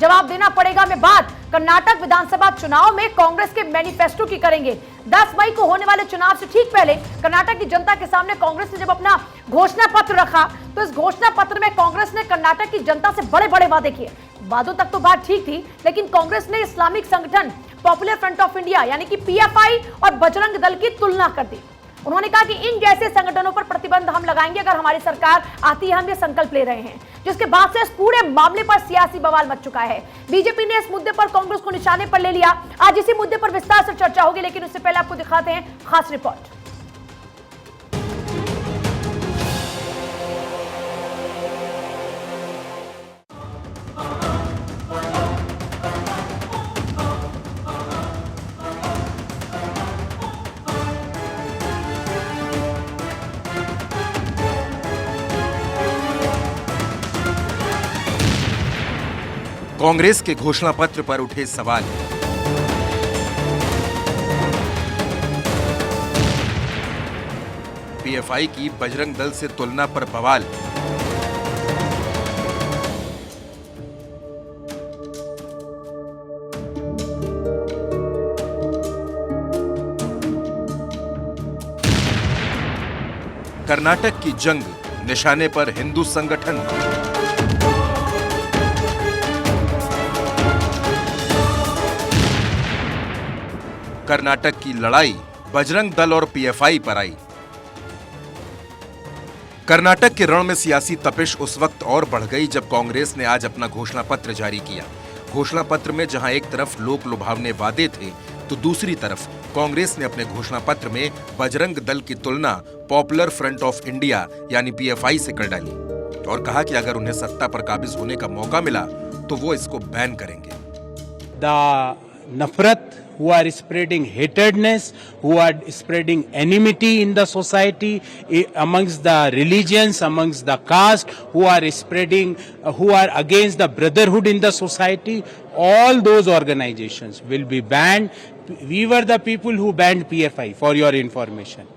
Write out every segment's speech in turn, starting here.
जवाब देना पड़ेगा। में बात कर्नाटक विधानसभा चुनाव में कांग्रेस के मैनिफेस्टो की करेंगे। 10 मई को होने वाले चुनाव से ठीक पहले कर्नाटक की जनता के सामने कांग्रेस ने जब अपना घोषणा पत्र रखा तो इस घोषणा पत्र में कांग्रेस ने कर्नाटक की जनता से बड़े बड़े वादे किए। वादों तक तो बात ठीक थी, लेकिन कांग्रेस ने इस्लामिक संगठन पॉपुलर फ्रंट ऑफ इंडिया यानी कि पीएफआई और बजरंग दल की तुलना कर दी। उन्होंने कहा कि इन जैसे संगठनों पर प्रतिबंध हम लगाएंगे अगर हमारी सरकार आती है, हम ये संकल्प ले रहे हैं। जिसके बाद से इस पूरे मामले पर सियासी बवाल मच चुका है। बीजेपी ने इस मुद्दे पर कांग्रेस को निशाने पर ले लिया। आज इसी मुद्दे पर विस्तार से चर्चा होगी, लेकिन उससे पहले आपको दिखाते हैं खास रिपोर्ट। कांग्रेस के घोषणा पत्र पर उठे सवाल। पीएफआई की बजरंग दल से तुलना पर बवाल। कर्नाटक की जंग, निशाने पर हिंदू संगठन। कर्नाटक की लड़ाई बजरंग दल और पीएफआई पर आई। कर्नाटक के रण में सियासी तपिश उस वक्त और बढ़ गई जब कांग्रेस ने आज अपना घोषणा पत्र जारी किया। घोषणा पत्र में जहां एक तरफ लोक लुभावने वादे थे, तो दूसरी तरफ कांग्रेस ने अपने घोषणा पत्र में बजरंग दल की तुलना पॉपुलर फ्रंट ऑफ इंडिया यानी पीएफआई से कर डाली और कहा कि अगर उन्हें सत्ता पर काबिज होने का मौका मिला तो वो इसको बैन करेंगे। नफरत, who are spreading hatredness, who are spreading enmity in the society, amongst the religions, amongst the caste, who are against the brotherhood in the society, all those organizations will be banned. We were the people who banned PFI, for your information.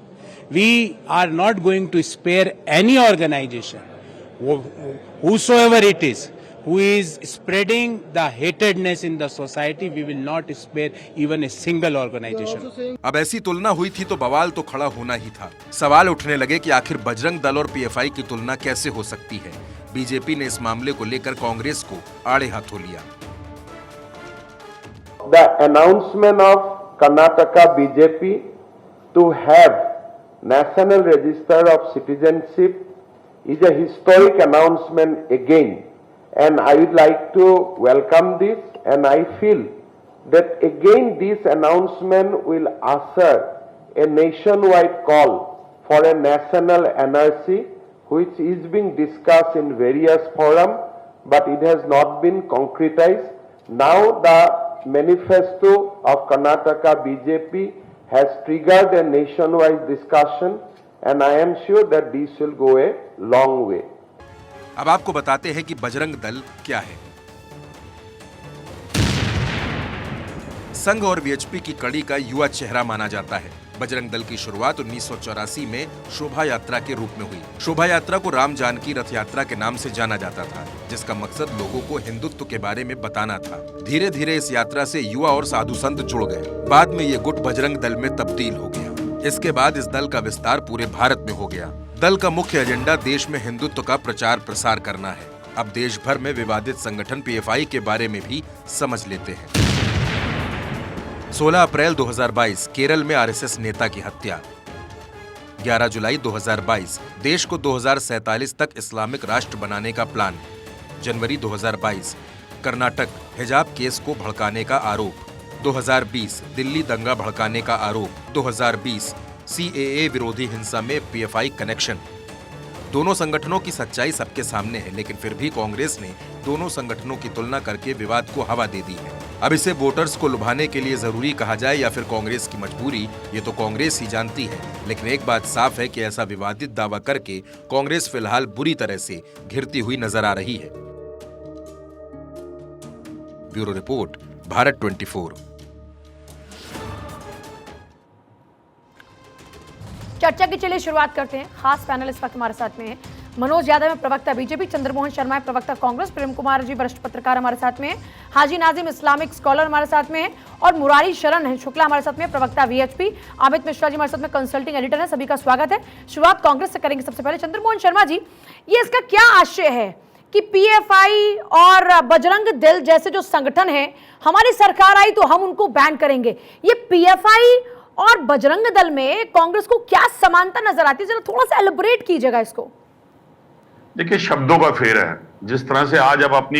We are not going to spare any organization, whosoever it is, who is spreading the hatredness in the society. We will not spare even a single organization. अब ऐसी तुलना हुई थी तो बवाल तो खड़ा होना ही था। सवाल उठने लगे कि आखिर बजरंग दल और पीएफआई की तुलना कैसे हो सकती है। बीजेपी ने इस मामले को लेकर कांग्रेस को आड़े हाथों लिया। The announcement of Karnataka BJP to have National Register of Citizenship is a historic announcement again. And I would like to welcome this, and I feel that again this announcement will usher a nationwide call for a national NRC, which is being discussed in various forums, but it has not been concretized. Now the manifesto of Karnataka BJP has triggered a nationwide discussion, and I am sure that this will go a long way. अब आपको बताते हैं कि बजरंग दल क्या है। संघ और VHP की कड़ी का युवा चेहरा माना जाता है। बजरंग दल की शुरुआत 1984 में शोभा यात्रा के रूप में हुई। शोभा यात्रा को राम जानकी रथ यात्रा के नाम से जाना जाता था, जिसका मकसद लोगों को हिंदुत्व के बारे में बताना था। धीरे धीरे इस यात्रा से युवा और साधु संत जुड़ गए। बाद में ये गुट बजरंग दल में तब्दील हो गया। इसके बाद इस दल का विस्तार पूरे भारत में हो गया। दल का मुख्य एजेंडा देश में हिंदुत्व का प्रचार प्रसार करना है। अब देश भर में विवादित संगठन पीएफआई के बारे में भी समझ लेते हैं। 16 अप्रैल 2022 केरल में आरएसएस नेता की हत्या। 11 जुलाई 2022 देश को 2047 तक इस्लामिक राष्ट्र बनाने का प्लान। जनवरी 2022 कर्नाटक हिजाब केस को भड़काने का आरोप। 2020 दिल्ली दंगा भड़काने का आरोप। 2020 सीएए विरोधी हिंसा में पीएफआई कनेक्शन। दोनों संगठनों की सच्चाई सबके सामने है, लेकिन फिर भी कांग्रेस ने दोनों संगठनों की तुलना करके विवाद को हवा दे दी है। अब इसे वोटर्स को लुभाने के लिए जरूरी कहा जाए या फिर कांग्रेस की मजबूरी, ये तो कांग्रेस ही जानती है। लेकिन एक बात साफ है कि ऐसा विवादित दावा करके कांग्रेस फिलहाल बुरी तरह से घिरती हुई नजर आ रही है। Bureau report, Bharat 24। चर्चा की चलिए शुरुआत करते हैं। खास पैनल इस वक्त हमारे साथ में है। मनोज यादव है प्रवक्ता बीजेपी, चंद्रमोहन शर्मा है प्रवक्ता कांग्रेस, प्रेम कुमार जी वरिष्ठ पत्रकार हमारे साथ में हैं, हाजी नाजिम इस्लामिक स्कॉलर हमारे साथ में है और मुरारी शरण है शुक्ला हमारे साथ में प्रवक्ता वीएचपी, अमित मिश्रा जी हमारे साथ में कंसल्टिंग एडिटर है। सभी का स्वागत है। शुरुआत कांग्रेस से करेंगे। सबसे पहले चंद्रमोहन शर्मा जी, ये इसका क्या आशय है कि पीएफआई और बजरंग दल जैसे जो संगठन है, हमारी सरकार आई तो हम उनको बैन करेंगे, ये पीएफआई और बजरंग दल में कांग्रेस को क्या समानता नजर आती है? जरा थोड़ा सा एलिब्रेट कीजिएगा इसको। देखिए, शब्दों का फेर है। जिस तरह से आज आप अपनी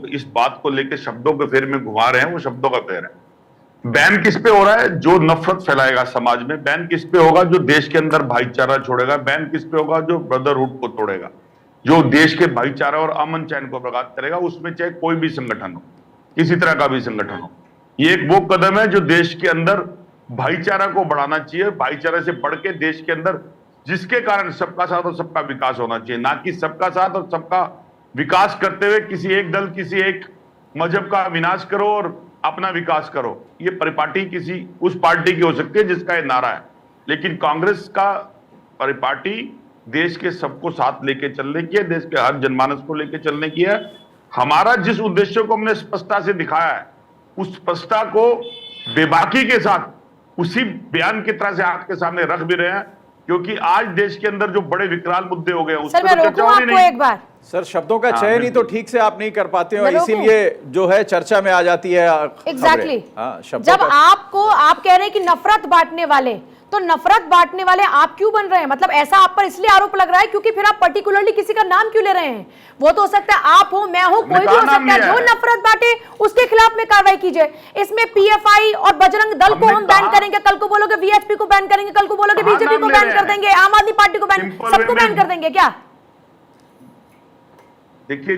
इस बात को लेकर शब्दों के फेर में घुमा रहे हैं, वो शब्दों का फेर है। बैन किस पे हो रहा है? जो नफरत फैलाएगा समाज में। बैन किस पे होगा? जो देश के अंदर भाईचारा छोड़ेगा। बैन किस पे होगा? जो ब्रदरहुड को तोड़ेगा, जो देश के भाईचारा और अमन चैन को प्रभावित करेगा। उसमें चाहे कोई भी संगठन हो, किसी तरह का भी संगठन हो, ये एक वो कदम है जो देश के अंदर भाईचारा को बढ़ाना चाहिए। भाईचारे से बढ़ के देश के अंदर, जिसके कारण सबका साथ और सबका विकास होना चाहिए, ना कि सबका साथ और सबका विकास करते हुए किसी एक दल, किसी एक मजहब का विनाश करो और अपना विकास करो। ये परिपाटी किसी उस पार्टी की हो सकती है जिसका ये नारा है, लेकिन कांग्रेस का परिपाटी देश के सबको साथ लेके चलने की है, देश के हर जनमानस को लेके चलने की है। हमारा जिस उद्देश्य को हमने स्पष्टता से दिखाया है, उस स्पष्टता को बेबाकी के साथ उसी बयान की तरह से आपके सामने रख भी रहे हैं, क्योंकि आज देश के अंदर जो बड़े विकराल मुद्दे हो गए उस पर तो चर्चा होनी नहीं। एक बार सर, शब्दों का चयन ही तो ठीक से आप नहीं कर पाते हो, इसीलिए जो है चर्चा में आ जाती है। एग्जैक्टली। जब आप कह रहे हैं कि नफरत बांटने वाले, तो नफरत बांटने वाले आप क्यों बन रहे हैं? मतलब ऐसा आप पर इसलिए आरोप लग रहा है क्योंकि फिर आप पर्टिकुलरली किसी का नाम क्यों ले रहे हैं? वो तो हो सकता है आप हो, मैं हूं, कोई भी हो सकता है। जो नफरत बांटे उसके खिलाफ में कार्रवाई कीजिए। इसमें पीएफआई और बजरंग दल को हम बैन करेंगे, कल को बोलोगे वीएचपी को बैन करेंगे, कल को बोलोगे बीजेपी को बैन कर देंगे, आम आदमी पार्टी को बैन, सबको बैन कर देंगे क्या? देखिए,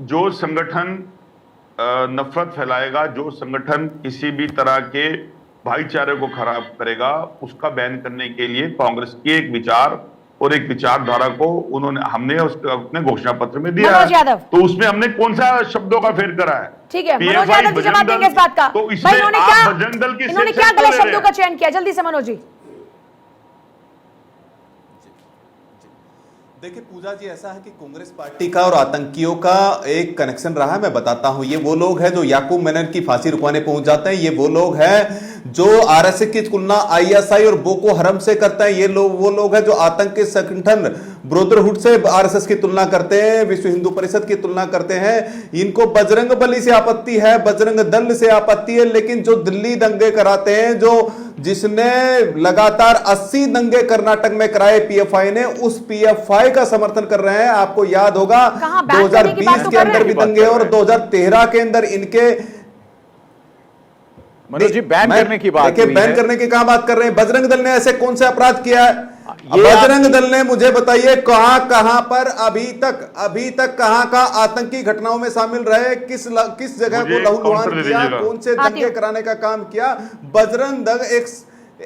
जो संगठन नफरत फैलाएगा, जो संगठन किसी भी तरह के भाईचारे को खराब करेगा, उसका बैन करने के लिए कांग्रेस के एक विचार और एक विचारधारा को हमने अपने घोषणा पत्र में दिया है। तो उसमें हमने कौन सा शब्दों का फेर करा है? ठीक है, मनोज यादव जी जवाब देंगे इस बात का। तो इसमें आप बजरंग दल की इन्होंने क्या गलत शब्दों का चयन किया? जल्दी से मनोज जी। देखिए पूजा जी, ऐसा है कि कांग्रेस पार्टी का और आतंकियों का एक कनेक्शन रहा है। मैं बताता हूं, ये वो लोग हैं जो याकूब मेनन की फांसी रुकवाने पहुंच जाते हैं। ये वो लोग हैं जो आरएसएस की तुलना आईएसआई और बोको हरम से करते हैं। ये लोग वो लोग हैं जो आतंकी संगठन ब्रदरहुड से आरएसएस की तुलना करते हैं, विश्व हिंदू परिषद की तुलना करते हैं। इनको बजरंग बली से आपत्ति है, बजरंग दल से आपत्ति है, लेकिन जो दिल्ली दंगे कराते हैं, जिसने लगातार 80 दंगे कर्नाटक में कराए पीएफआई ने, उस पीएफआई का समर्थन कर रहे हैं। आपको याद होगा 2020 के अंदर भी दंगे और 2013 के अंदर इनके मनोज जी बैन करने की बात। देखिए, बैन करने की कहां बात कर रहे हैं? बजरंग दल ने ऐसे कौन से अपराध किया है? बजरंग दल ने मुझे बताइए कहां पर अभी तक कहां आतंकी घटनाओं में शामिल रहे? किस जगह को लहूलुहान किया? कौन से दंगे कराने का काम किया? बजरंग दल एक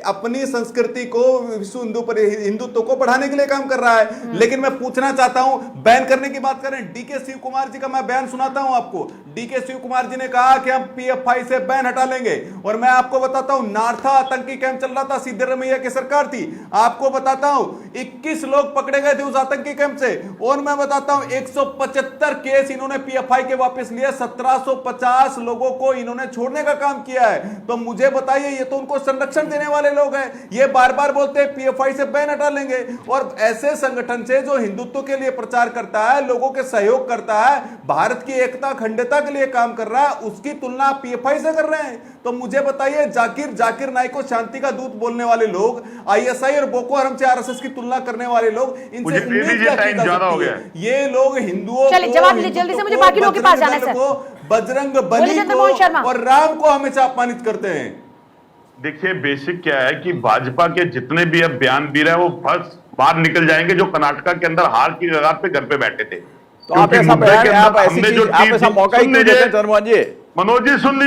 अपनी संस्कृति को, विश्व हिंदुत्व को बढ़ाने के लिए काम कर रहा है। लेकिन मैं पूछना चाहता हूं, बैन करने की बात करें, डीके शिव कुमार जी का मैं बयान सुनाता हूं आपको। डीके शिव कुमार जी ने कहा कि हम पीएफआई से बैन हटा लेंगे, और मैं आपको बताता हूं नारथा आतंकी कैंप चल रहा था, सिद्धरामैया की सरकार थी। आपको बताता हूं 21 लोग पकड़े गए थे उस आतंकी कैंप से, और मैं बताता हूं 175 केस इन्होंने पीएफआई के वापस लिए, 1750 लोगों को इन्होंने छोड़ने का काम किया है। तो मुझे बताइए, ये तो उनको संरक्षण देने वाले लोग हैं। ये बार बार बोलते हैं पीएफआई से बैन हटा लेंगे, और ऐसे संगठन से जो हिंदुत्व के लिए प्रचार करता है, लोगों के सहयोग करता है, भारत की एकता अखंडता के लिए काम कर रहा है, उसकी तुलना पीएफआई से कर रहे हैं। तो मुझे बताइए, जाकिर नाइक को शांति का दूत बोलने वाले लोग, आईएसआई और बोको हरम से आरएसएस की तुलना करने वाले लोग, इनसे उम्मीद क्या की जा सकती है? ये लोग हिंदुओं को, जवाब जल्दी से, मुझे बाकी लोगों के पास जाना है सर। बजरंग बली को और राम को हमेशा अपमानित करते हैं। देखिए, बेसिक क्या है कि भाजपा के जितने भी अब बयान भी रहे, वो बस बाहर निकल जाएंगे जो कर्नाटका के अंदर हार की कगार पे घर पे बैठे थे। तो आप ऐसा मौका ही क्यों देते हैं चंद्रमोहन जी? मनोज जी सुन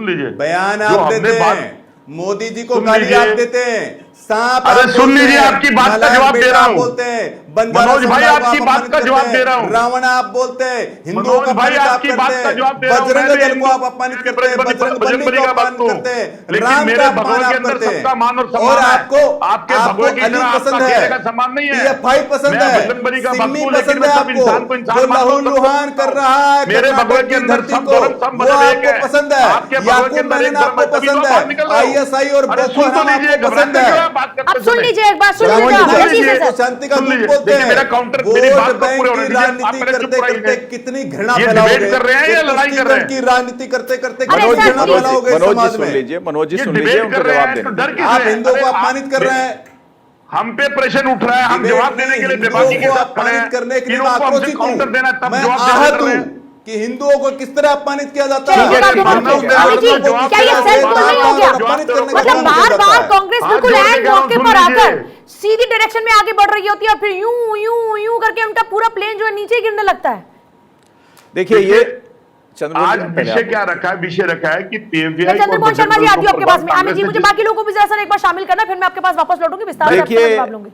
लीजिए बयान आप देते हैं, मोदी जी को गाली आप देते हैं, सांप अरे सुन लीजिए, आपकी बात का जवाब दे रहा हूं। बोलते हैं बंजारा मनोज भाई, समुदाय को आपकी आप बात अपमानित का जवाब करते दे रहा हैं, हूं। रावण आप बोलते हैं, हिंदुओं मनोज का भाई, अपमानित आप आपकी करते बात का हैं, जवाब दे रहा हूं। बजरंग मैं भी दल को आप हिंदू- अपमानित मैं करते हैं, बजरंग बली को का बात अपमानित तो, करते हैं, लेकिन राम मेरे का अपमान भगवा के आप अंदर करते हैं। सबका मान और और सम्मान है। आपको आपके भगवे की अली तरह पसंद आपका है, चेहरे का सम्मान नहीं है। पीएफआई पसंद मैं है, बजरंग बली का भक्त सिमी हूं, लेकिन पसंद मैं है सब आपको, इंसान को इंसान जो मानता हूं, लहू सबको लुहान कर रहा है मेरे भगवे कर्नाटक के की अंदर धरती सब को, धर्म, सब वो मजहब एक आपको है। पसंद है। आपके भगवे के याकूब अंदर एक मैनन धर्म आपको है, तभी तो पसंद आप बाहर निकल है, रहे हो। आईएसआई और अरे बोको सुन तो हराम लीजिए, आपको पसंद घबराते क्यों हैं है। बात करते अब सुन समय? लीजिए, एक बार सुन रावण लीजिए, जी, जल्दी से को सर। शांति का सुन दूत लीजिए, बोलते देखिए, हैं, मेरा काउंटर, मेरी बात वोट को पूरे बैंक होने की दीजिए, आप राजनीति पहले चुप करते रहिए। करते कितनी घृणा ये फैलाओगे, डिबेट कर रहे हैं या लड़ाई कर रहे हैं? की राजनीति करते करते अरे कितनी सर, घृणा मनोज जी, फैलाओगे मनोज जी समाज सुन में। लीजिए, मनोज जी ये सुन डिबेट लीजिए, उनको कर रहे जवाब हैं, देने तो डर दीजिए। किस आप है? हिंदुओं को अरे अपमानित कर रहे हैं, हम पे प्रेशर उठ रहा है, हम डिबेट जवाब में देने के लिए हिंदुओं बेबाकी के को साथ खड़े अपमानित हैं। करने के लिए इन मैं लोगों को हमसे आक्रोशित काउंटर देना है, हूं, तब मैं जवाब आहत देने हूं कि हिंदुओं को किस तरह अपमानित किया जाता चलिए, है। एक बात ठीक है, बताते हैं। ठीक है, अमित जी, जवाब क्या ये दे रहा हूं, सेल्फ बार गोल नहीं हो बार गया? जवाब दे रहा हूं। मतलब बार बार कांग्रेस हाथ बिल्कुल जोड़ के एंड कह रहा हूं, मौके सुन पर लीजिए। आकर सीधी डायरेक्शन में आगे बढ़ रही होती है और फिर यूं यूं यूं करके उनका पूरा प्लेन जो है नीचे गिरने लगता है। देखिए ये चंद्रमोहन आज जी, पहले विषय आप क्या रखा है? विषय रखा है कि पीएफआई मैं चंद्रमोहन शर्मा जी आती हूँ आपके पास में, अमित जी मुझे बाकी लोगों को भी जरा सा एक बार शामिल करना, फिर मैं आपके पास वापस लौटूंगी, विस्तार से आपसे देखिए जवाब लूंगी।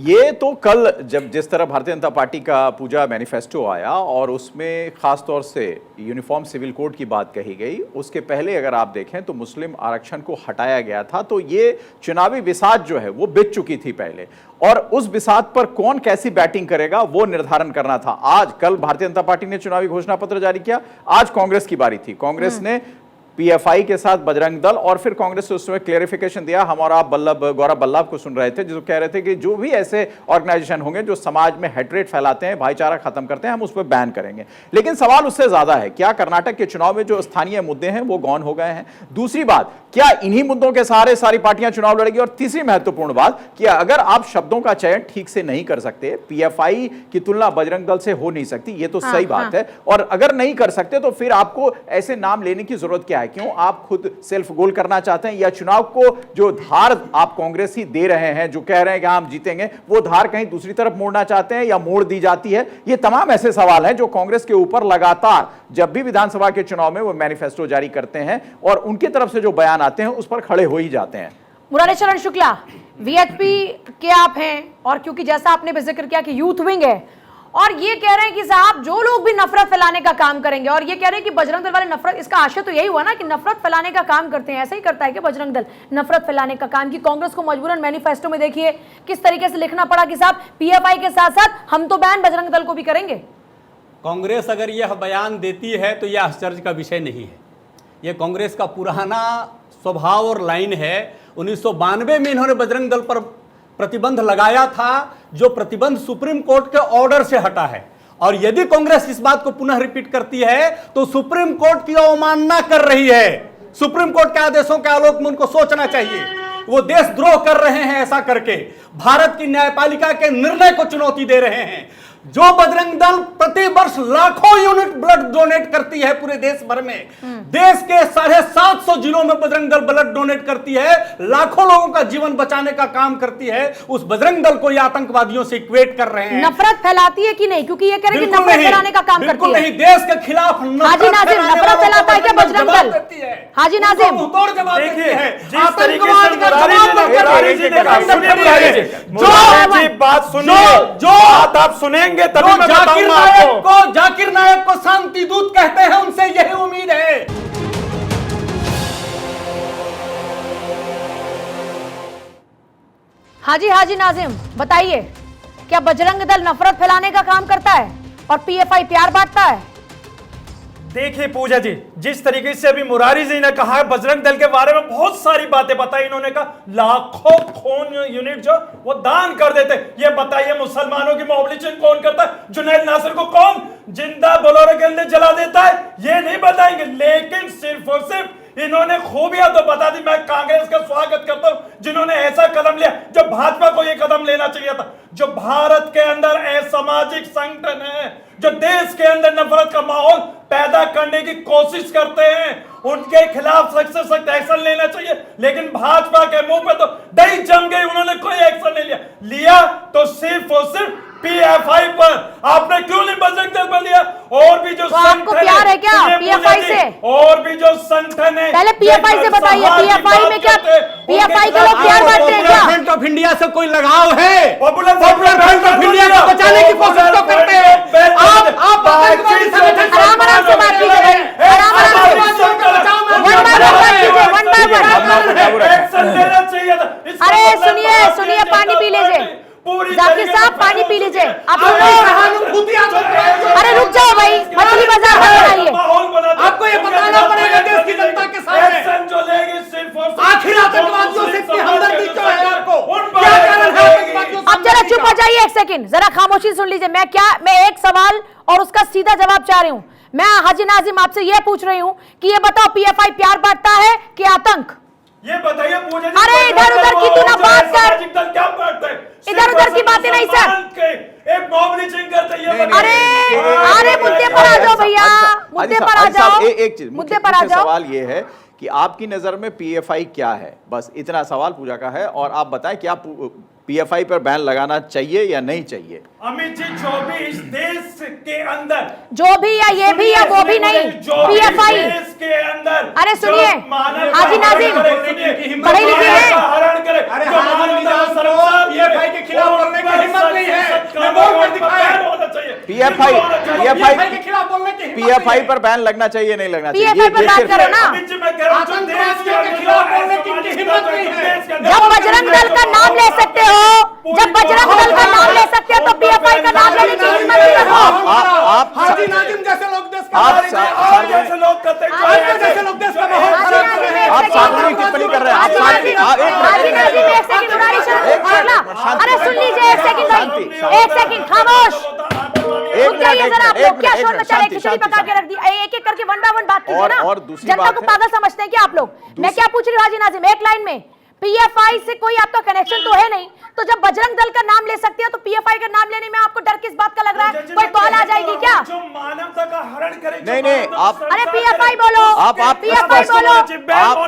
ये तो कल जब जिस तरह भारतीय जनता पार्टी का पूजा मैनिफेस्टो आया और उसमें खास तौर से यूनिफॉर्म सिविल कोड की बात कही गई, उसके पहले अगर आप देखें तो मुस्लिम आरक्षण को हटाया गया था, तो ये चुनावी बिसात जो है वो बिक चुकी थी पहले, और उस बिसात पर कौन कैसी बैटिंग करेगा वो निर्धारण करना था। आज कल भारतीय जनता पार्टी ने चुनावी घोषणा पत्र जारी किया, आज कांग्रेस की बारी थी। कांग्रेस ने पीएफआई के साथ बजरंग दल, और फिर कांग्रेस ने उसमें क्लेरिफिकेशन दिया। हम और आप गौरव बल्लभ को सुन रहे थे जो कह रहे थे कि जो भी ऐसे ऑर्गेनाइजेशन होंगे जो समाज में हेट्रेट फैलाते हैं, भाईचारा खत्म करते हैं, हम उस पर बैन करेंगे। लेकिन सवाल उससे ज्यादा है, क्या कर्नाटक के चुनाव में जो स्थानीय मुद्दे हैं वो गौन हो गए हैं? दूसरी बात, क्या इन्हीं मुद्दों के सहारे सारी पार्टियां चुनाव लड़ेगी? और तीसरी महत्वपूर्ण बात कि अगर आप शब्दों का चयन ठीक से नहीं कर सकते, पीएफआई की तुलना बजरंग दल से हो नहीं सकती, ये तो सही बात है, और अगर नहीं कर सकते तो फिर आपको ऐसे नाम लेने की जरूरत क्या है? क्यों आप खुद सेल्फ गोल करना चाहते हैं, या चुनाव को जो धार आप कांग्रेस ही दे रहे हैं, जो कह रहे हैं कि हम जीतेंगे, वो धार कहीं दूसरी तरफ मोड़ना चाहते हैं या मोड़ दी जाती है? ये तमाम ऐसे सवाल हैं जो कांग्रेस के ऊपर लगातार जब भी विधानसभा के चुनाव में वो मैनिफेस्टो जारी करते हैं और उनकी तरफ से जो बयान आते हैं उस पर खड़े हो ही जाते हैं। मुरारी चरण शुक्ला, वीएचपी के आप हैं, और क्योंकि जैसा आपने भी जिक्र किया कि यूथ विंग है, और ये कह रहे हैं कि साहब जो लोग भी नफरत फैलाने का काम करेंगे, और ये कह रहे हैं कि बजरंग दल वाले नफरत, इसका आशय तो यही हुआ ना कि नफरत फैलाने का काम करते हैं। ऐसा ही करता है कि बजरंग दल नफरत फैलाने का काम, कि कांग्रेस को मजबूरन मैनिफेस्टो में देखिए किस तरीके से लिखना पड़ा कि साहब पीएफआई के साथ साथ हम तो बैन बजरंग दल को भी करेंगे। कांग्रेस अगर यह बयान देती है तो यह आश्चर्य का विषय नहीं है। यह कांग्रेस का पुराना स्वभाव और लाइन है। 1992 में इन्होंने बजरंग दल पर प्रतिबंध लगाया था, जो प्रतिबंध सुप्रीम कोर्ट के ऑर्डर से हटा है, और यदि कांग्रेस इस बात को पुनः रिपीट करती है तो सुप्रीम कोर्ट की अवमानना कर रही है। सुप्रीम कोर्ट के आदेशों के आलोक में उनको सोचना चाहिए, वो देशद्रोह कर रहे हैं ऐसा करके, भारत की न्यायपालिका के निर्णय को चुनौती दे रहे हैं। जो बजरंग दल प्रति वर्ष लाखों यूनिट ब्लड डोनेट करती है पूरे देश भर में, देश के 750 जिलों में बजरंग दल ब्लड डोनेट करती है, लाखों लोगों का जीवन बचाने का काम करती है, उस बजरंग दल को ये आतंकवादियों से इक्वेट कर रहे हैं। नफरत फैलाती है कि नहीं? क्योंकि ये कह रहे हैं कि बिल्कुल नफरत नहीं, फैलाने का काम करती बिल्कुल है। नहीं, देश के खिलाफ हाजी नाजिम, नफरत फैलाता है क्या बजरंग दल? हाजी नाजिम, मुंहतोड़ जवाब देती है। जिस तरीके से आतंकवाद का मुरारी जी ने कहा, सुनिए मुरारी जी, मुरारी जी बात सुनिए, बात आप सुनेंगे तभी मैं बताऊंगा आपको। जाकिर नायक को शांति दूत कहते हैं, उनसे यही उम्मीद है। हाजी नाजिम बताइए, क्या बजरंग दल नफरत फैलाने का काम करता है और पीएफआई प्यार बांटता है? देखिए पूजा जी, जिस तरीके से अभी मुरारी जी ने कहा है बजरंग दल के बारे में बहुत सारी बातें बताई, इन्होंने कहा लाखों खून यूनिट जो वो दान कर देते। ये बताइए मुसलमानों की मोबिलाइजेशन कौन करता है? जुनैद नासिर को कौन जिंदा बोलेरो के अंदर जला देता है? ये नहीं बताएंगे, लेकिन सिर्फ और सिर्फ इन्होंने खूबियां तो बता दी। मैं कांग्रेस का स्वागत करता हूं जिन्होंने ऐसा कदम लिया, जो भाजपा को यह कदम लेना चाहिए था। जो भारत के अंदर असामाजिक संगठन है, जो देश के अंदर नफरत का माहौल पैदा करने की कोशिश करते हैं, उनके खिलाफ सख्त से सख्त एक्शन लेना चाहिए। लेकिन भाजपा के मुंह पे तो दही जम गई, उन्होंने कोई एक्शन नहीं लिया तो सिर्फ और सिर्फ पीएफआई पर आपने क्यों नहीं बजरंग दल पर लिया? और भी जो तो आपको प्यार है क्या पीएफआई से? और भी जो संगठन है, पहले पीएफआई से बताइए, पीएफआई में क्या पीएफआई के लोग प्यार बांटते हैं क्या? फ्रंट ऑफ इंडिया से कोई लगाव है? पॉपुलर फ्रंट ऑफ इंडिया को बचाने की कोशिश तो करते हैं। आप आतंकवादी संगठन आराम आराम से बात कीजिए भाई, आराम आराम से वन बाय वन बात कीजिए, वन बाय वन। एक्शन लेना चाहिए था। इसका अरे मतलब सुनिए बात सुनिए, नहीं पानी पी लीजिए पूरी जाकिर तरीके साहब, से पानी पी लीजिए। आप सहानुभूति अरे रुक जाओ भाई, मछली बाजार मत बनाइए। माहौल बना दो। आपको ये बताना पड़ेगा देश की जनता के सामने। एक्शन जो लेगी सिर्फ और सिर्फ आखिर आतंकवादियों से इतनी हमदर्दी क्यों है आपको? उन पर क्या कारण है लेगी। आतंकवादियों से अब जरा हमदर्दी चुप का? हो जाइए एक सेकंड, जरा खामोशी सुन लीजिए। मैं एक सवाल और उसका सीधा जवाब चाह रही हूं। मैं हाजी नाजिम आपसे यह पूछ रही हूं कि ये बताओ पीएफआई प्यार बांटता है कि आतंक? ये बताइए पूजा जी, अरे इधर उधर की तू ना बात कर। सामाजिक दल क्या बांटते हैं? इधर उधर की बातें नहीं सर। एक मॉब लिंचिंग करते हैं, ये नहीं, बताइए। अरे मुद्दे पर आ जाओ भैया, मुद्दे पर आ जाओ, एक चीज मुद्दे पर आ मुख्य जाओ। सवाल ये है कि आपकी नजर में पीएफआई क्या है, बस इतना सवाल पूजा का है। और आप बताएं क्या पीएफआई पर बैन लगाना चाहिए या नहीं चाहिए? अमित जी, जो भी इस देश के अंदर, जो भी या ये भी या वो भी नहीं, पीएफआई। देश के अंदर, अरे सुनिए, जो मानव का हाजी नाजिम, हरण करे, पढ़े लिखे हैं? का हरण करे, अरे जो हाजी मानवता निजाम का को सर्वनाश पीएफआई के खिलाफ करे, बोलने की हिम्मत नहीं है। सख्त मैं बोल कर दिखाया। बैन होना चाहिए। पीएफआई पीएफआई के खिलाफ बोलने की हिम्मत पीएफआई नहीं पर बैन लगना चाहिए नहीं लगना चाहिए? पीएफआई पर बात करो ना। अमित जी, मैं कह रहा हूं, जो देश आतंकवादियों के खिलाफ बोलने की इनकी हिम्मत नहीं है। जब बजरंग दल का नाम ले सकते हो, जब बजरंग दल का नाम ले सकते हो तो पीएफआई का नाम लेने की हिम्मत नहीं रखो। आप हाजी नाजिम जैसे लोग देश का आप मालिक हैं। आप जैसे लोग करते हैं, आप जैसे लोग देश का माहौल हाजी खराब कर नाजिम रहे हैं। एक आप सार्वजनिक टिप्पणी कर रहे हैं। आप सार्वजनिक हाजी नाजिम एक सेकंड, उड़ारी शर्मा। अरे सुन लीजिए एक सेकंड भाई, एक सेकंड खामोश। रुक जाइए जरा, आप लोग क्या शोर मचा रहे हैं? खिचड़ी पका के रख दी। एक एक करके वन बाय वन बात कीजिए ना। और दूसरी जनता बात को है- पागल समझते हैं क्या आप लोग? मैं क्या पूछ रही हूँ हाजी नाजिम, एक लाइन में, पीएफआई से कोई आपका कनेक्शन तो है नहीं, तो जब बजरंग दल का नाम ले सकते हो तो पीएफआई का नाम लेने में आपको डर किस बात का लग रहा है? कोई कॉल आ जाएगी क्या? जो मानवता का हरण करे, जो नहीं, नहीं, मानवता आप- का अरे संसार पीएफआई करे, बोलो, आप पीएफआई बोलो,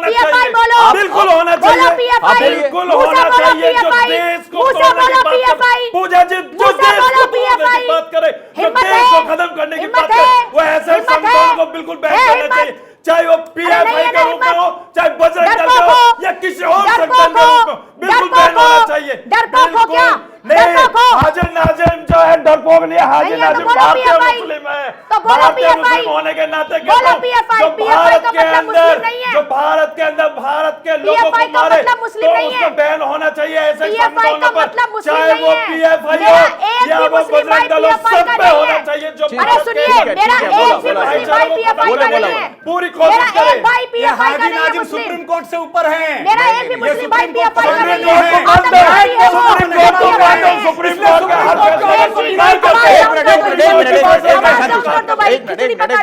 पीएफआई बोलो, बिल्कुल होना बोलो चाहिए। पीएफआई, बिल्कुल मुंह से होना बोलो चाहिए। जो पीएफआई, देश को मुंह से तोड़ने की बोलो बात करे, पीएफआई, पूजा जी, जो मुंह से देश बोलो को तोड़ने की पीएफआई। बात करे, जो हिम्मत देश है, को खत्म करने की हिम्मत बात करे, है, वो ऐसे हिम्मत संगठनों है, को बिल्कुल बैन है, करना हिम्मत। चाहिए, चाहे वो पीएफआई नहीं है के ना रूप में हो, हिम्मत। चाहे बजरंग दल डरपोक का हो, हो, या किसी और डरपोक संगठन का हो, रूप में, बिल्कुल डरपोक बैन होना हो, चाहिए। डरपोक हो क्या? नहीं, डरपोक हो। हाजिर नाजिम जो है डरपोक नहीं है, हाजिर नहीं है तो नाजिम बोलो भारतीय पीएफआई। मुस्लिम है। तो बोलो भारतीय पीएफआई। मुस्लिम होने के नाते बोलो कहता हूं, पीएफआई, जो पीएफआई भारत का के मतलब अंदर, मुस्लिम नहीं है। जो भारत के अंदर भारत के लोगों पीएफआई को का मारे, मतलब मुस्लिम तो नहीं उसको है। बैन होना चाहिए ऐसे पीएफआई संगठनों का पर, मतलब मुस्लिम चाहे नहीं वो है। पीएफआई मेरा हो एक या भी वो मुस्लिम भाई बजरंग दल हो, पीएफआई सब का पे नहीं होना है। चाहिए। जो अरे भारत सुनिए, के- मेरा ठीक है, एक बोलो, भी बोलो, मुस्लिम बोलो, भाई बोलो, पीएफआई बोलो, का बोलो, नहीं है। पूरी कोशिश मेरा करें। एक भाई ये पीएफआई का हाजी नहीं है नाजिम मुस्लिम। सुप्रीम कोर्ट से ऊपर है। मेरा एक भी मुस्लिम भाई सुप्रीम कोर्ट पीएफआई का नहीं जो है। है, आतंकवादी है वो, सुप्रीम कोर्ट को पीएफआई कहते है। हैं, सुप्रीम कोर्ट का हर फैसला एक को मिनट, स्वीकार करते हैं।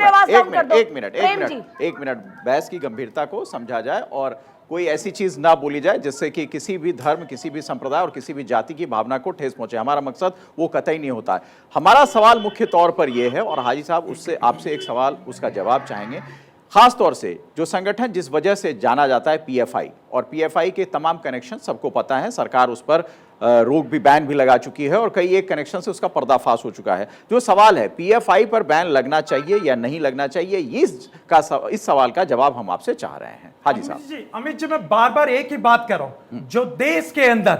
आवाज डाउन कर दो, एक मिनट बहस की गंभीरता को समझा जाए और कोई ऐसी चीज ना बोली जाए जिससे कि किसी भी धर्म, किसी भी संप्रदाय और किसी भी जाति की भावना को ठेस पहुंचे। हमारा मकसद वो कतई नहीं होता है। हमारा सवाल मुख्य तौर पर यह है, और हाजी साहब उससे आपसे एक सवाल उसका जवाब चाहेंगे, खास तौर से जो संगठन जिस वजह से जाना जाता है पीएफआई, और पीएफआई के तमाम कनेक्शन सबको पता है, सरकार उस पर रोक भी, बैन भी लगा चुकी है और कई एक कनेक्शन से उसका पर्दाफाश हो चुका है। जो सवाल है पीएफआई पर बैन लगना चाहिए या नहीं लगना चाहिए, इस सवाल का जवाब हम आपसे चाह रहे हैं। हाजी साहब। अमित जी, मैं बार बार एक ही बात कर रहा हूं, जो देश के अंदर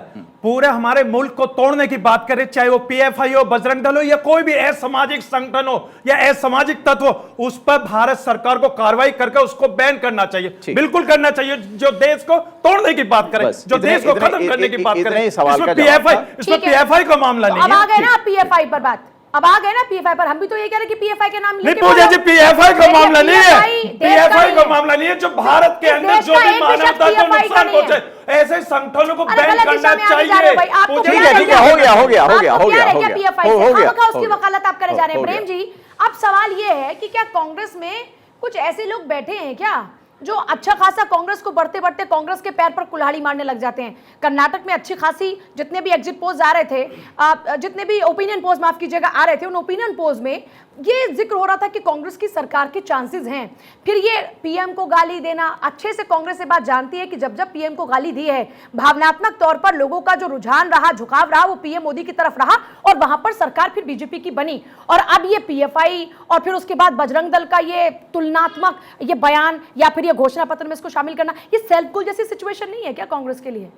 पूरे हमारे मुल्क को तोड़ने की बात करे, चाहे वो पीएफआई हो, बजरंग दल हो, या कोई भी असामाजिक संगठन हो या असामाजिक तत्व हो, उस पर भारत सरकार को कार्रवाई करके उसको बैन करना चाहिए, बिल्कुल करना चाहिए। जो देश को तोड़ने की बात करे, जो देश को खत्म करने की बात करे, इसमें पीएफआई का मामला नहीं है। अब आ गए ना पीएफआई पर बात, अब आ गए ना पीएफआई पर। हम भी तो ये कह रहे कि पीएफआई के नाम नहीं पूजा जी, पीएफआई का मामला नहीं है, पीएफआई का मामला नहीं है। जो भारत के अंदर जो भी मानवता को नुकसान पहुंचे, ऐसे संगठनों को बैन करना चाहिए। ठीक है, हो गया। उसकी वकालत आप करे जा रहे हैं। प्रेम जी, अब सवाल ये है कि क्या कांग्रेस में कुछ ऐसे लोग बैठे हैं क्या जो अच्छा खासा कांग्रेस को बढ़ते बढ़ते कांग्रेस के पैर पर कुल्हाड़ी मारने लग जाते हैं। कर्नाटक में अच्छी खासी जितने भी एग्जिट पोल्स आ रहे थे, जितने भी ओपिनियन पोल्स माफ कीजिएगा आ रहे थे, उन ओपिनियन पोल्स में ये जिक्र हो रहा था कि कांग्रेस की सरकार के चांसेस हैं। फिर ये पीएम को गाली देना, अच्छे से कांग्रेस ये बात जानती है कि जब जब पीएम को गाली दी है, भावनात्मक तौर पर लोगों का जो रुझान रहा, झुकाव रहा, वो पीएम मोदी की तरफ रहा और वहां पर सरकार फिर बीजेपी की बनी। और अब ये पीएफआई और फिर उसके बाद बजरंग दल का ये तुलनात्मक ये बयान या फिर ये घोषणा पत्र में इसको शामिल करना, ये सेल्फ गोल जैसी सिचुएशन नहीं है क्या कांग्रेस के लिए?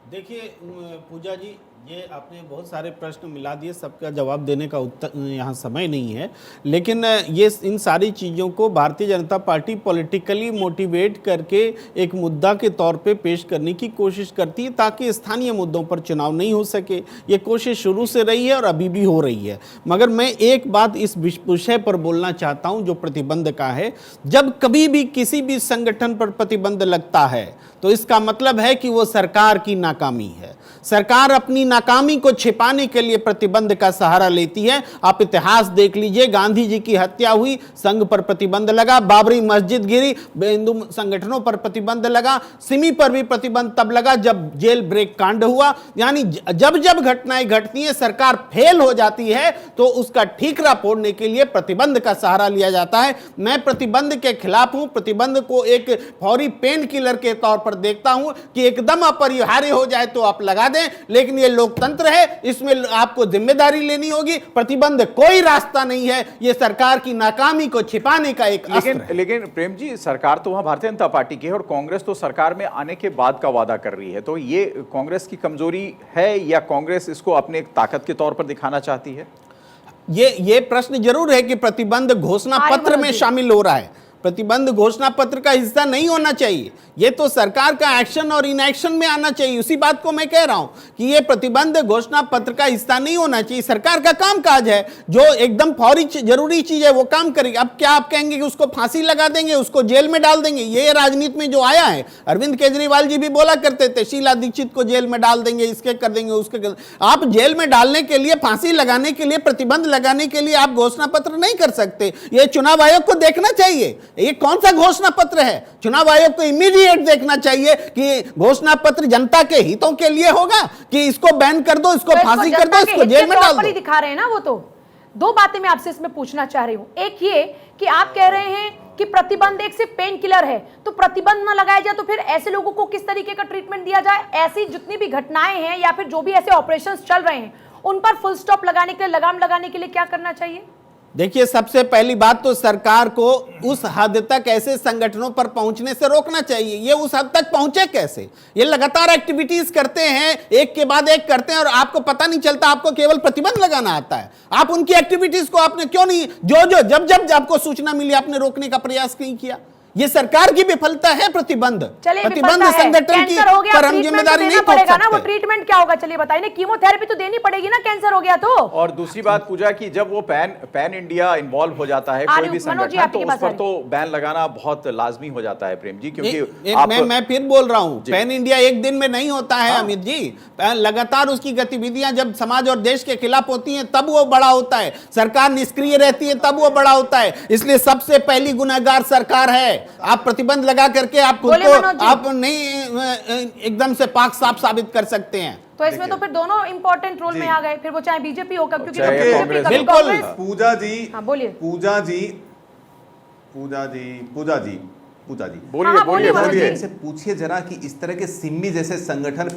देखिए पूजा जी, ये आपने बहुत सारे प्रश्न मिला दिए, सबका जवाब देने का उत्तर यहाँ समय नहीं है, लेकिन ये इन सारी चीज़ों को Bharatiya Janata party politically motivate करके एक मुद्दा के तौर पे पेश करने की कोशिश करती है ताकि स्थानीय मुद्दों पर चुनाव नहीं हो सके। ये कोशिश शुरू से रही है और अभी भी हो रही है। मगर मैं एक बात इस विषय पर बोलना चाहता हूँ जो प्रतिबंध का है। जब कभी भी किसी भी संगठन पर प्रतिबंध लगता है तो इसका मतलब है कि वो सरकार की नाकामी है। सरकार अपनी नाकामी को छिपाने के लिए प्रतिबंध का सहारा लेती है। आप इतिहास देख लीजिए, गांधी जी की हत्या हुई, संघ पर प्रतिबंध लगा, बाबरी मस्जिद गिरी, हिंदू संगठनों पर प्रतिबंध लगा, सिमी पर भी प्रतिबंध तब लगा जब जेल ब्रेक कांड हुआ। यानी जब जब घटनाएं घटती हैं, सरकार फेल हो जाती है तो उसका ठीकरा फोड़ने के लिए प्रतिबंध का सहारा लिया जाता है। मैं प्रतिबंध के खिलाफ हूं। प्रतिबंध को एक फौरी पेन किलर के तौर पर देखता हूं कि एकदम अपरिहार्य हो जाए तो आप लगा दें, लेकिन ये लोकतंत्र है, इसमें आपको जिम्मेदारी लेनी होगी। प्रतिबंध कोई रास्ता नहीं है, ये सरकार की नाकामी को छिपाने का एक अस्त्र है। लेकिन प्रेम जी, सरकार तो वहां भारतीय जनता पार्टी की है और कांग्रेस तो सरकार में आने के बाद का वादा कर रही है, तो ये कांग्रेस की कमजोरी है या कांग्रेस इसको अपने एक ताकत के तौर पर दिखाना चाहती है? ये प्रश्न जरूर है कि प्रतिबंध घोषणा पत्र में शामिल हो रहा है। प्रतिबंध घोषणा पत्र का हिस्सा नहीं होना चाहिए, ये तो सरकार का एक्शन और इनएक्शन में आना चाहिए। उसी बात को मैं कह रहा हूं कि ये प्रतिबंध घोषणा पत्र का हिस्सा नहीं होना चाहिए। सरकार का कामकाज है, जो एकदम फौरी जरूरी चीज है वो काम करेगी। अब क्या आप कहेंगे कि उसको फांसी लगा देंगे, उसको जेल में डाल देंगे? ये राजनीति में जो आया है, अरविंद केजरीवाल जी भी बोला करते थे शीला दीक्षित को जेल में डाल देंगे, इसके कर देंगे, उसके कर। आप जेल में डालने के लिए, फांसी लगाने के लिए, प्रतिबंध लगाने के लिए आप घोषणा पत्र नहीं कर सकते। ये चुनाव आयोग को देखना चाहिए ये कौन सा घोषणा पत्र है। चुनाव आयोग को इमीडिएट देखना चाहिए कि घोषणा पत्र जनता के हितों के लिए होगा कि इसको बैन कर दो, इसको फांसी कर दो, इसको जेल में डाल दो। दिखा रहे हैं ना वो। तो दो बातें मैं आपसे इसमें पूछना चाह रही हूं। एक ये कि आप कह रहे हैं कि प्रतिबंध एक सिर्फ पेन किलर है, तो प्रतिबंध ना लगाया जाए तो फिर ऐसे लोगों को किस तरीके का ट्रीटमेंट दिया जाए? ऐसी जितनी भी घटनाएं हैं या फिर जो भी ऐसे ऑपरेशंस चल रहे हैं उन पर फुल स्टॉप लगाने के लिए, लगाम लगाने के लिए क्या करना चाहिए? देखिए, सबसे पहली बात तो सरकार को उस हद तक ऐसे संगठनों पर पहुंचने से रोकना चाहिए। ये उस हद तक पहुंचे कैसे? ये लगातार एक्टिविटीज करते हैं, एक के बाद एक करते हैं और आपको पता नहीं चलता, आपको केवल प्रतिबंध लगाना आता है। आप उनकी एक्टिविटीज को आपने क्यों नहीं, जब जब आपको सूचना मिली आपने रोकने का प्रयास नहीं किया? ये सरकार की विफलता है। प्रतिबंध संगठन की पर हम जिम्मेदारी नहीं पड़ सकते। वो ट्रीटमेंट क्या होगा चलिए बताइए? कीमोथेरेपी तो देनी पड़ेगी ना, कैंसर हो गया तो। और दूसरी बात पूजा की, जब वो पैन इंडिया इन्वॉल्व हो जाता है कोई भी संगठन, तो उस पर तो बैन लगाना बहुत लाजमी हो जाता है प्रेम जी, क्योंकि मैं फिर बोल रहा हूं, पैन इंडिया एक दिन में नहीं होता है अमित जी। लगातार उसकी गतिविधियां जब समाज और देश के खिलाफ होती हैं तब वो बड़ा होता है। सरकार निष्क्रिय रहती है तब वो बड़ा होता है। इसलिए सबसे पहली गुनहगार सरकार है। आप प्रतिबंध लगा करके आप खुद को आप नहीं एकदम से पाक साफ साबित कर सकते हैं। तो इसमें तो फिर दोनों इंपॉर्टेंट रोल में आ गए, फिर वो चाहे बीजेपी हो, क्योंकि बिल्कुल। पूजा जी, हाँ बोलिए। पूजा जी बोलिए। इनसे पूछिए जरा कि इस तरह के सिम्मी जैसे संगठन,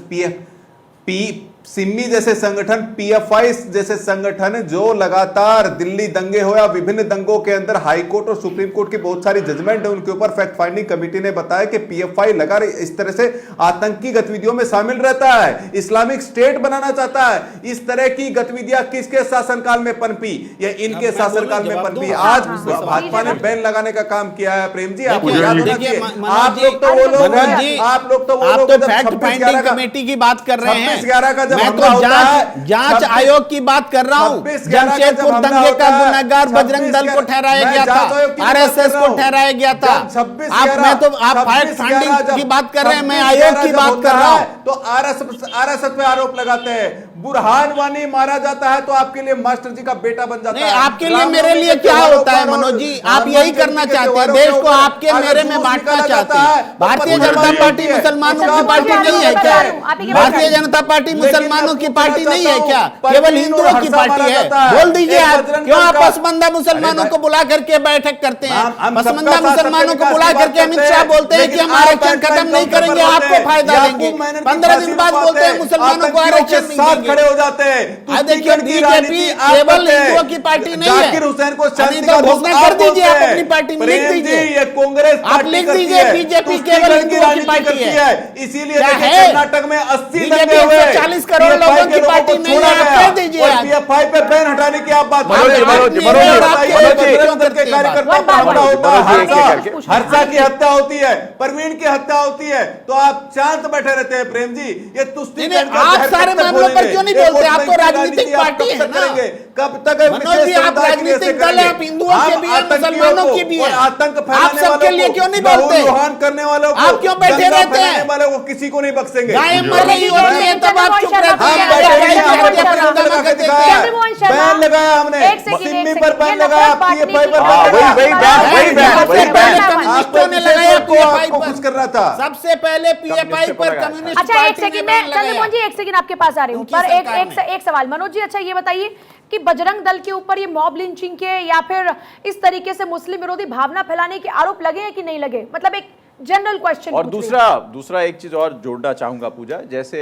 सिम्मी जैसे संगठन, पीएफआई जैसे संगठन जो लगातार दिल्ली दंगे हो या विभिन्न दंगों के अंदर हाईकोर्ट और सुप्रीम कोर्ट की बहुत सारी जजमेंट है, उनके ऊपर फैक्ट फाइंडिंग कमेटी ने बताया कि पीएफआई लगातार इस तरह से आतंकी गतिविधियों में शामिल रहता है, इस्लामिक स्टेट बनाना चाहता है। इस तरह की गतिविधियां किसके शासनकाल में पनपी? ये इनके शासनकाल में पनपी। आज भाजपा ने बैन लगाने का काम किया है प्रेम जी, आपको याद होना चाहिए। आप लोग तो वो लोग हैं, आप लोग तो फैक्ट फाइंडिंग कमेटी की बात कर रहे हैं। 26/11 का जब मैं हमला तो होता है, जांच आयोग की बात कर रहा हूँ। 26/11 जमशेदपुर का जब दंगे हमला का होता है, गुनहगार बजरंग दल को ठहराया मैं गया जांच आयोग की था, बात कर आरएसएस रहा को हूं। ठहराया गया था। जब 26/11 आप फैक्ट फाइंडिंग की बात कर रहे हैं, मैं 26/11 आयोग की जब बात होता कर रहा है, हूँ। तो आरएसएस पे आरोप लगाते हैं। बुरहान वानी मारा जाता है तो आपके लिए मास्टर जी का बेटा बन जाता नहीं, है। आपके लिए रामनवमी मेरे के लिए क्या त्योहारों होता है पर और मनोज जी? आप हनुमान यही जयंती करना के चाहते हैं, त्योहारों देश के को ऊपर आपके अगर मेरे में जुलूस बांटना निकाला चाहते जाता है, हैं। तो भारतीय पत्थरबाजी जनता पार्टी होती है। मुसलमानों उसका की पार्टी आप नहीं है बता क्या? रहे हो, आप ही की बात भारतीय कर रहे हो। जनता पार्टी लेकिन मुसलमानों मैं की पूछना पार्टी नहीं है चाहता क्या? हूं, केवल परवीन हिंदुओं और की हर्षा पार्टी मारा है? जाता है। बोल दीजिए एक आप, बजरंग क्यों दल आप का- पसमंदा मुसलमानों अरे को बुला करके बैठक करते हैं? हम पसमंदा सबका साथ मुसलमानों को सबके बुला विकास की करके बात अमित करते शाह हैं, बोलते हैं कि लेकिन हम आप आरक्षण बैठ खत्म नहीं काउंटर पर करेंगे, होते आपको हैं। फायदा याकूब देंगे। मेनन की 15 फांसी दिन बाद रुकवाते बोलते हैं हैं, मुसलमानों को आतंकियों आरक्षण के नहीं साथ देंगे। खड़े हो जाते हैं। देखिए, तुष्टिकरण की बीजेपी राजनीति आप केवल करते हैं। हिंदुओं की पार्टी नहीं है। जाकिर हुसैन को शांति नहीं का तो दूत घोषणा आप कर दीजिए, बोलते आप हैं। अपनी पार्टी में लिख प्रेम जी, दीजिए। ये कांग्रेस आप पार्टी लिख करती दीजिए, है, बीजेपी तुष्टिकरण केवल की हिंदुओं की राजनीति पार्टी करती है। है। इसीलिए क्या देखिए है? कर्नाटक में 80 बीजेपी दंगे हुए। 140 करोड़ PFI लोगों के की लोगों पार्टी को नहीं छोड़ा है, आप गया। कह दीजिए और आज। PFI पे बैन हटाने की आप बात कर मनोज रहे जी, हैं। मनोज जी, मेरे मनोज जी, बताइए, मनोज जी, बजरंग दल के क्यों कार्यकर्ता करते पर हैं? हमला होता है, मनोज जी, हर्षा- एक एक हर्षा की हत्या होती है, परवीन की हत्या होती है, तो आप शांत बैठे रहते हैं। प्रेम जी, ये तुष्टिकरण का आप जहर सारे कब तक मामलों पर घोलेंगे? क्यों नहीं ये बोलते? वोट आप तो बैंक की राजनीतिक राजनीति आप पार्टी कब है तक ना। करेंगे? कब तक मनोज विशेष जी, आप समुदाय के लिए ऐसे राजनीतिक दल करेंगे? हैं, आप हिंदुओं के हम भी हैं, आतंकियों मुसलमानों को की भी और हैं। आतंक आप फैलाने सबके वालों लिए को, क्यों नहीं लहू बोलते? लुहान करने वालों को, आप क्यों बैठे दंगा रहते फैलाने हैं? वालों को किसी को नहीं बख्शेंगे। गायें मर रही ठीक होती है तब आप चुप रहते हम हैं। बैठे गायें नहीं, की हमने हत्या बैन पर लगा के देते दिखाया। हैं। चंद्रमोहन शर्मा, बैन लगाया हमने, एक सेकंड, सिमी एक पर सेकंड, बैन ये लगाया, नफरत बांटने PFI की पर बात बैन है। लगाया। वही बैन, सबसे वही बैन। पहले कम्युनिस्टों ने आपको लगाया को PFI आपको पर। खुश कर रहा था। सबसे पहले PFI कम्युनिस्ट पर लगाया था। कम्युनिस्ट अच्छा, एक पार्टी ने सेकंड बैन में लगाया। चंद्रमोहन जी, एक सेकंड आपके पास आ रही हूँ, उनकी पर सरकार ने। एक सवाल मनोज जी, अच्छा ये बताइए कि बजरंग दल के ऊपर ये मॉब लिंचिंग के या फिर इस तरीके से मुस्लिम विरोधी भावना फैलाने के आरोप लगे हैं कि नहीं लगे? मतलब एक जनरल क्वेश्चन। और दूसरा एक चीज और जोड़ना चाहूंगा पूजा, जैसे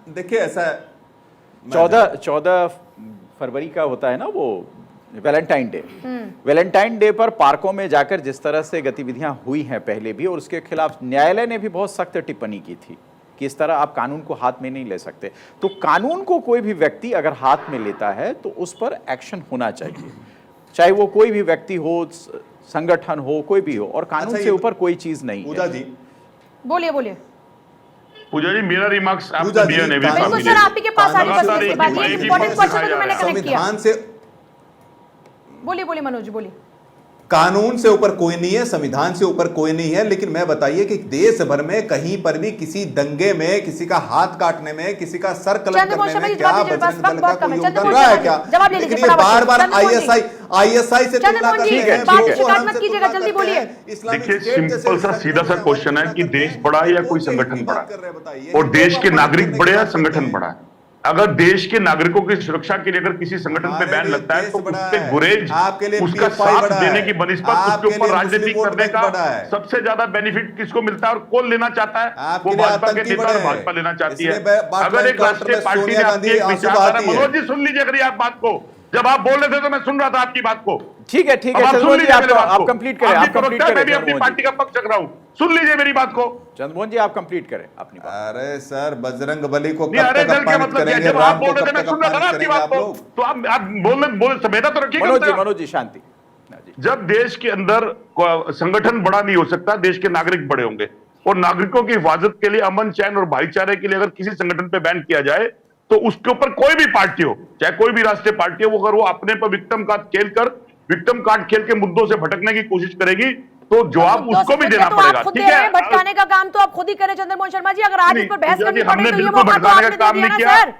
देखिए ऐसा है, 14 फरवरी का होता है ना वो वैलेंटाइन डे। वैलेंटाइन डे पर पार्कों में जाकर जिस तरह से गतिविधियां हुई हैं पहले भी, और उसके खिलाफ न्यायालय ने भी बहुत सख्त टिप्पणी की थी कि इस तरह आप कानून को हाथ में नहीं ले सकते। तो कानून को कोई भी व्यक्ति अगर हाथ में लेता है तो उस पर एक्शन होना चाहिए, चाहे वो कोई भी व्यक्ति हो, संगठन हो, कोई भी हो, और कानून अच्छा, से ऊपर कोई चीज नहीं पूजा है। जी, बोलिए बोलिए। पूजा जी, मेरा रिमार्क्स पूजा आपको जी, दिया नहीं बिल्कुल सर, आप ही के पास आ रही लगातार है एक बात, ये एक इंपॉर्टेंट ही क्वेश्चन जो मैंने कनेक्ट किया। संविधान से, बोलिए बोलिए मनोज जी, बोलिए। कानून से ऊपर कोई नहीं है, संविधान से ऊपर कोई नहीं है, लेकिन मैं बताइए कि देश भर में कहीं पर भी किसी दंगे में, किसी का हाथ काटने में, किसी का सर कलम चंद्रमोहन करने शर्मा में जी, क्या जवाब दीजिए, बस बजरंग दल वक्त का बहुत कम कोई है। योगदान चंद्रमोहन रहा है शर्मा क्या? जी, जवाब ले लीजिए लेकिन ये फटाफट से। बार बार चंद्रमोहन जी। ISI से तुलना चंद्रमोहन करते जी, हैं, बात Boko शिकायत Haram मत से कीजिएगा, तुलना जल्दी करते बोलिए। हैं, इस्लामिक देखिए, स्टेट जैसे सिंपल सा संगठन सीधा सा हैं, क्वेश्चन है कि करते देश हैं। बड़ा है या ये कोई कौन सी संगठन हिंदी बड़ा बात कर रहे हैं, बताइए? है, और हिंदुओं देश को के अपमानित नागरिक करने की बड़े या बात करते संगठन हैं। बड़ा है? अगर देश के नागरिकों की सुरक्षा के लिए अगर किसी संगठन पे हमारे बैन लिए लगता है देश तो बड़ा उस पे है, गुरेज, आपके लिए उसका PFI साथ बड़ा देने है, की बनिस्बत, आपके उसके ऊपर लिए राजनीति मुस्लिम वोट करने बैंक का बड़ा है। सबसे ज्यादा बेनिफिट किसको मिलता है और कौन लेना चाहता है? आपके वो लिए भाजपा के आतंकी नेता और बड़े हैं। भाजपा लेना चाहती है। इसलिए बाटला अगर एक एनकाउंटर राष्ट्रीय में पार्टी ने सोनिया आपकी गांधी एक आंसू विचारधारा, बहाती है। मनोज जी सुन लीजिए अगर आप बात को, जब आप बोल रहे थे तो मैं सुन रहा था आपकी बात को। ठीक है अब आप सुन चंद्रमोहन जी, लीजिए मेरी बात आप को। कंप्लीट करें, आप आप भी कंप्लीट प्रवक्ता, करें मैं भी अपनी चंद्रमोहन पार्टी जी। का पक्ष रख रहा हूं, सुन लीजिए मेरी बात को। चंद्रमोहन जी, आप कंप्लीट करें अपनी बात। अरे सर, बजरंग बली को नहीं, कब अरे तक दल क्या अपमानित मतलब क्या? करेंगे? जब आप राम बोल को रहे थे कब मैं तक सुन रहा था ना अपमानित आपकी करेंगे बात आप को, लोग? तो आप बोल संवेदना तो रखिएगा। मनोज जी शांति। हाँ जी। जब देश के अंदर संगठन बड़ा नहीं हो सकता, देश के नागरिक बड़े होंगे, और नागरिकों की हिफाजत के लिए, अमन चैन और भाईचारे के लिए अगर किसी संगठन पे बैन किया जाए तो उसके ऊपर कोई भी पार्टी हो, चाहे कोई भी राष्ट्रीय पार्टी हो, अगर वो अपने पर विक्टिम कार्ड खेल के मुद्दों से भटकने की कोशिश करेगी तो जवाब उसको भी देना पड़ेगा। खुद ठीक दे रहे हैं, है, भटकाने का काम तो आप खुद ही करें चंद्रमोहन शर्मा जी। अगर आज इस पर बहस नहीं, करनी हमने पड़े तो ये बिल्कुल मौका तो भटकाने आपने का काम दे दिया नहीं ना किया। सर।